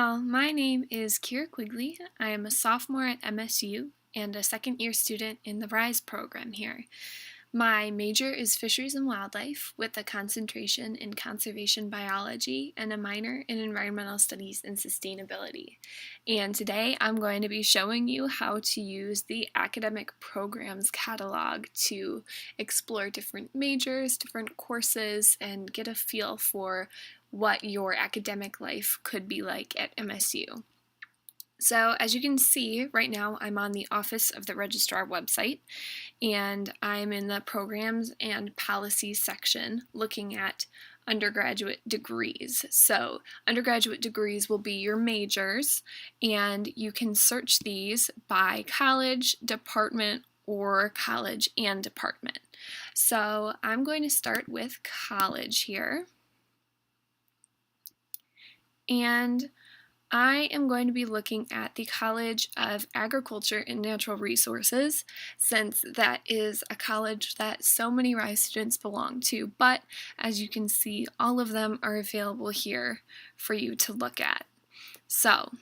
My name is Kiera Quigley. I am a sophomore at MSU and a second-year student in the RISE program here. My major is Fisheries and Wildlife with a concentration in Conservation Biology and a minor in Environmental Studies and Sustainability. And today I'm going to be showing you how to use the Academic Programs Catalog to explore different majors, different courses, and get a feel for what your academic life could be like at MSU. So as you can see, right now I'm on the Office of the Registrar website, and I'm in the Programs and Policies section looking at undergraduate degrees. So undergraduate degrees will be your majors, and you can search these by college, department, or college and department. So I'm going to start with college here. And I am going to be looking at the College of Agriculture and Natural Resources, since that is a college that so many RISE students belong to, but as you can see, all of them are available here for you to look at. So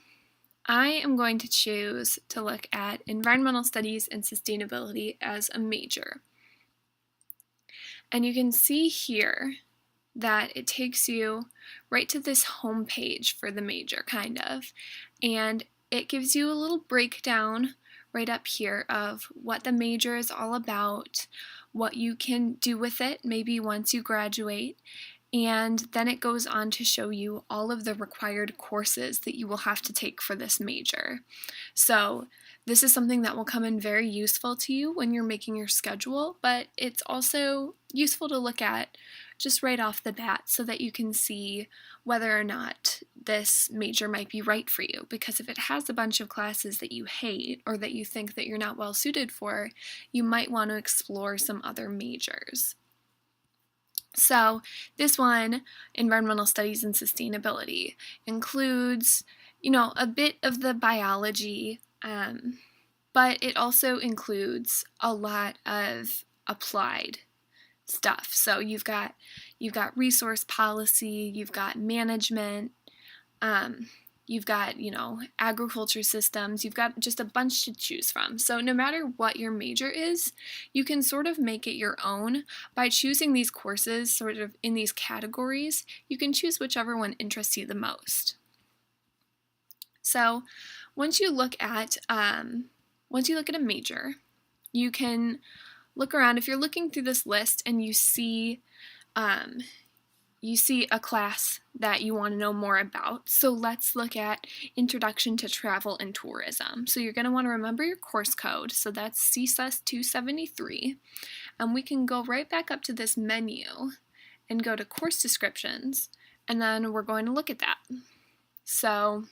I am going to choose to look at Environmental Studies and Sustainability as a major. And you can see here that it takes you right to this home page for the major, kind of, and it gives you a little breakdown right up here of what the major is all about, what you can do with it maybe once you graduate, and then it goes on to show you all of the required courses that you will have to take for this major. So this is something that will come in very useful to you when you're making your schedule, but it's also useful to look at just right off the bat so that you can see whether or not this major might be right for you. Because if it has a bunch of classes that you hate or that you think that you're not well suited for, you might want to explore some other majors. So this one, Environmental Studies and Sustainability, includes, a bit of the biology, but it also includes a lot of applied stuff. So you've got resource policy, you've got management, you've got, agriculture systems, you've got just a bunch to choose from. So no matter what your major is, you can sort of make it your own by choosing these courses sort of in these categories. You can choose whichever one interests you the most. So once you look at a major, you can look around. If you're looking through this list and you see a class that you want to know more about, so let's look at Introduction to Travel and Tourism. So you're going to want to remember your course code, so that's CSUS 273, and we can go right back up to this menu and go to Course Descriptions, and then we're going to look at that. So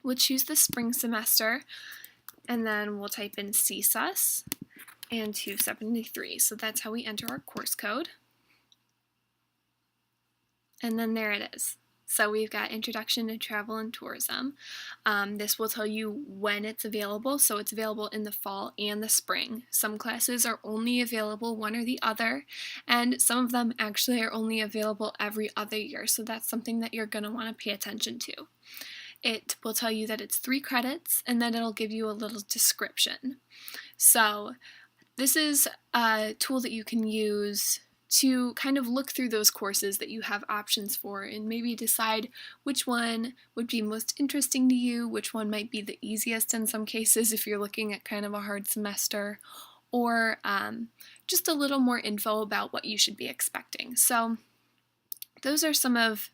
we'll choose the spring semester, and then we'll type in CSUS and 273. So that's how we enter our course code. And then there it is. So we've got Introduction to Travel and Tourism. This will tell you when it's available. So it's available in the fall and the spring. Some classes are only available one or the other, and some of them actually are only available every other year. So that's something that you're going to want to pay attention to. It will tell you that it's 3 credits, and then it'll give you a little description. So this is a tool that you can use to kind of look through those courses that you have options for and maybe decide which one would be most interesting to you, which one might be the easiest in some cases if you're looking at kind of a hard semester, or just a little more info about what you should be expecting. So those are some of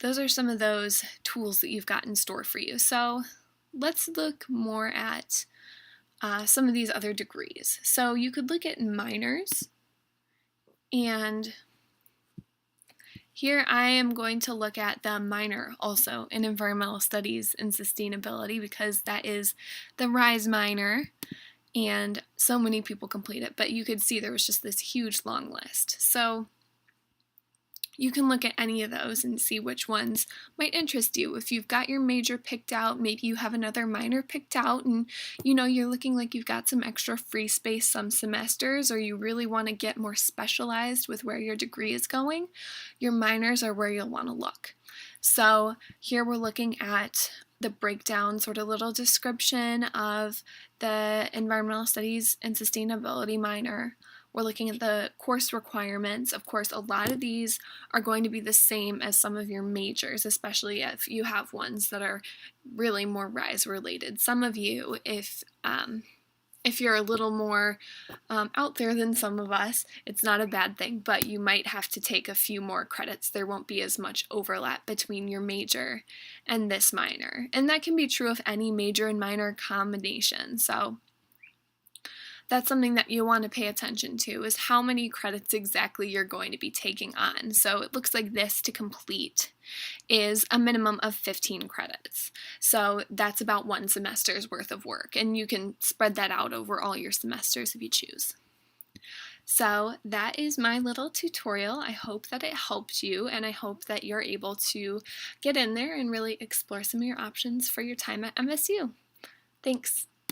those tools that you've got in store for you. So let's look more at some of these other degrees. So you could look at minors, and here I am going to look at the minor also in Environmental Studies and Sustainability, because that is the RISE minor, and so many people complete it, but you could see there was just this huge long list. So You can look at any of those and see which ones might interest you. If you've got your major picked out, maybe you have another minor picked out, and you're looking like you've got some extra free space some semesters, or you really want to get more specialized with where your degree is going, your minors are where you'll want to look. So here we're looking at the breakdown, sort of little description of the environmental studies and sustainability minor. We're looking at the course requirements. Of course, a lot of these are going to be the same as some of your majors, especially if you have ones that are really more RISE related. Some of you, if you're a little more out there than some of us, it's not a bad thing, but you might have to take a few more credits. There won't be as much overlap between your major and this minor. And that can be true of any major and minor combination. So that's something that you want to pay attention to, is how many credits exactly you're going to be taking on. So it looks like this to complete is a minimum of 15 credits. So that's about one semester's worth of work, and you can spread that out over all your semesters if you choose. So that is my little tutorial. I hope that it helped you, and I hope that you're able to get in there and really explore some of your options for your time at MSU. Thanks.